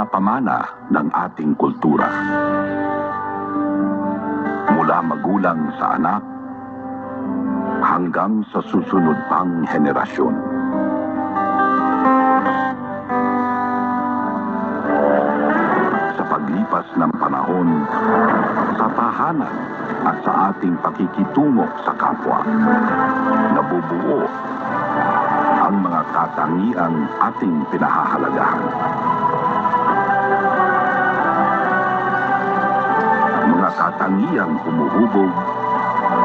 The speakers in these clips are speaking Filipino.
pamana ng ating kultura. Mula magulang sa anak hanggang sa susunod pang henerasyon. Sa paglipas ng panahon, sa tahanan at sa ating pakikitungo sa kapwa, nabubuo ang mga katangiang ating pinahahalagahan. Mga katangiang humuhubog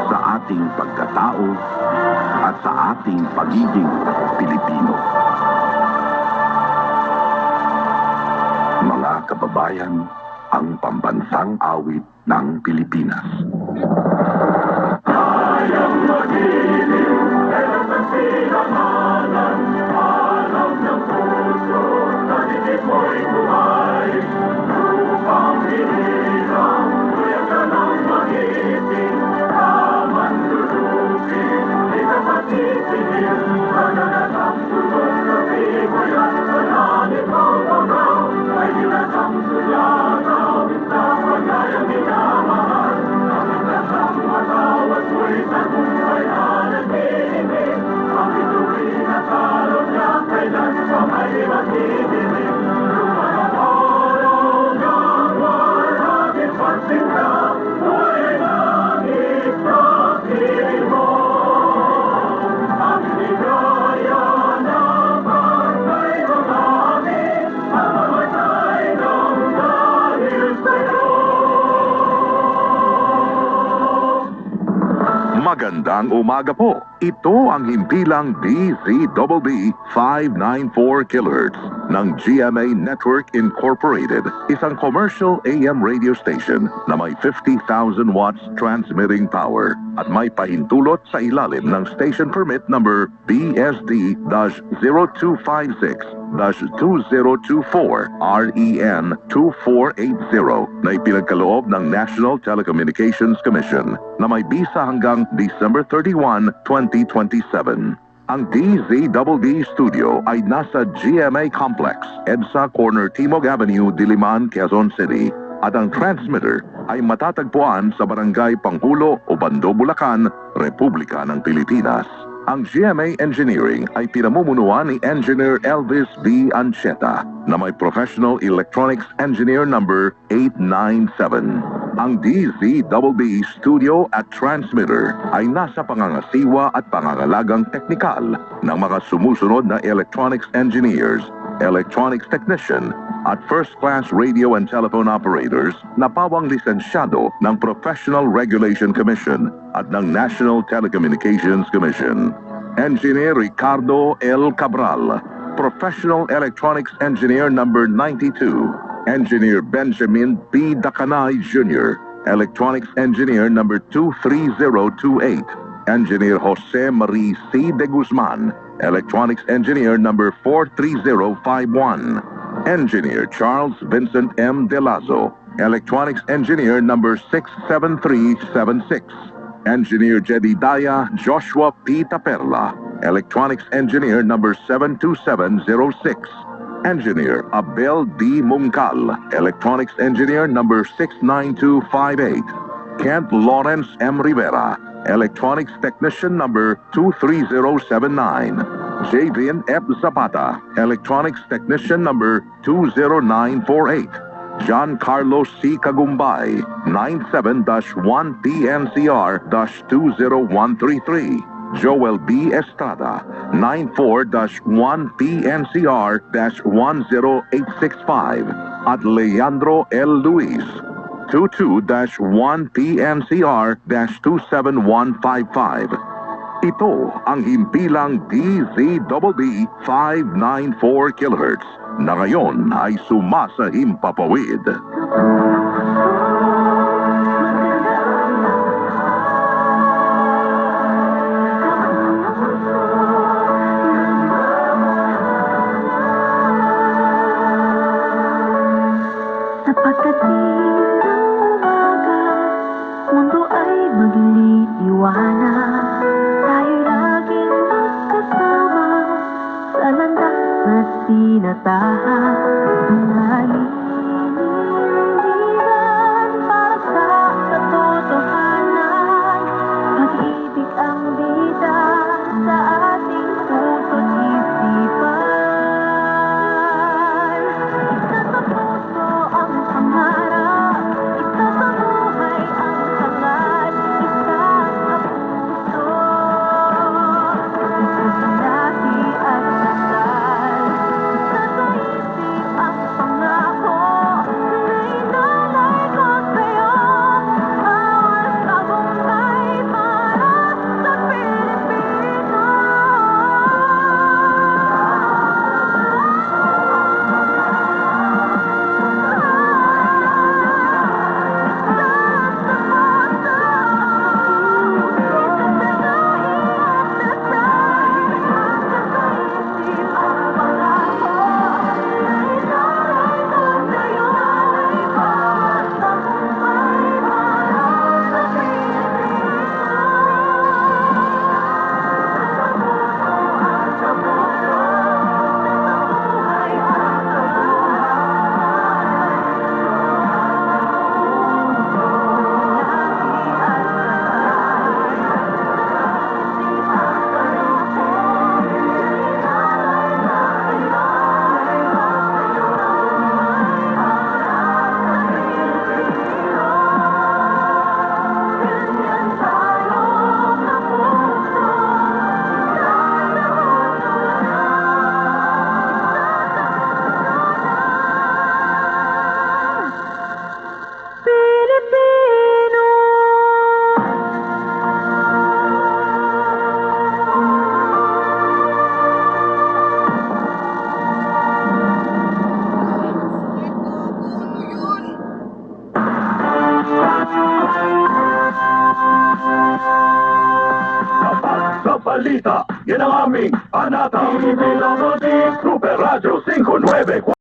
sa ating pagkatao at sa ating pagiging Pilipino. Mga kababayan, ang pambansang awit ng Pilipinas. Tayong magiliw, kailan sa sinamanan, alam ng puso, na dito mo'y buhay. Upang hinirang, kuya ka ng magiting, taman lulupin, di ka patitigil, manalat ang tulog sa bimoy at sananin mo magaw, ay dinasang sulataw, sa pagayang minamahal, ang itasang matawad mo'y tagumpay na nagbihinig, ang ituloy na talo niya, kailan pa may matibinig, lumayang araw ng waragin pagsinta, ay langit sa piling mo, ang ligaya na pagkay magamin, ang mamatay ng dahil sa'yo. Magandang umaga po. Ito ang himpilang DZBB 594 kHz ng GMA Network Incorporated, isang commercial AM radio station na may 50,000 watts transmitting power at may pahintulot sa ilalim ng station permit number BSD-0256-2024 REN 2480 na ipinagkaloob ng National Telecommunications Commission na may bisa hanggang December 31, 2027. Ang DZBB Studio ay nasa GMA Complex, EDSA Corner Timog Avenue, Diliman, Quezon City. At ang transmitter ay matatagpuan sa Barangay Panghulo, Obando, Bulacan, Republika ng Pilipinas. Ang GMA Engineering ay pinamumunuan ni Engineer Elvis B. Ancheta na may Professional Electronics Engineer number 897. Ang DZBB Studio at Transmitter ay nasa pangangasiwa at pangangalagang teknikal ng mga sumusunod na electronics engineers, electronics technician, at first-class radio and telephone operators na pawang lisensyado ng Professional Regulation Commission at ng National Telecommunications Commission. Engineer Ricardo L. Cabral, Professional Electronics Engineer number 92. Engineer Benjamin P. Dacanay Jr., Electronics Engineer number 23028. Engineer Jose Marie C. De Guzman, Electronics Engineer number 43051. Engineer Charles Vincent M. De Lazo, Electronics Engineer number 67376. Engineer Jedediah Joshua P. Taperla, Electronics Engineer number 72706. Engineer Abel D. Mungkal, Electronics Engineer number 69258. Kent Lawrence M. Rivera, Electronics Technician number 23079. Javian F. Zapata, Electronics Technician number 20948. John Carlos C. Cagumbay, 97-1PNCR-20133. Joel B. Estrada, 94-1PNCR-10865. At Leandro L. Luis, 22-1PNCR-27155. Ito ang himpilang DZBB 594 kHz na ngayon ay sumasahimpapawid. Sapagkat isang umaga, mundo ay magliliwanag. Tayo'y laging magkasama sa landas na sinatahan. Tunay balita, yan ang aming anata. Super Radio 594.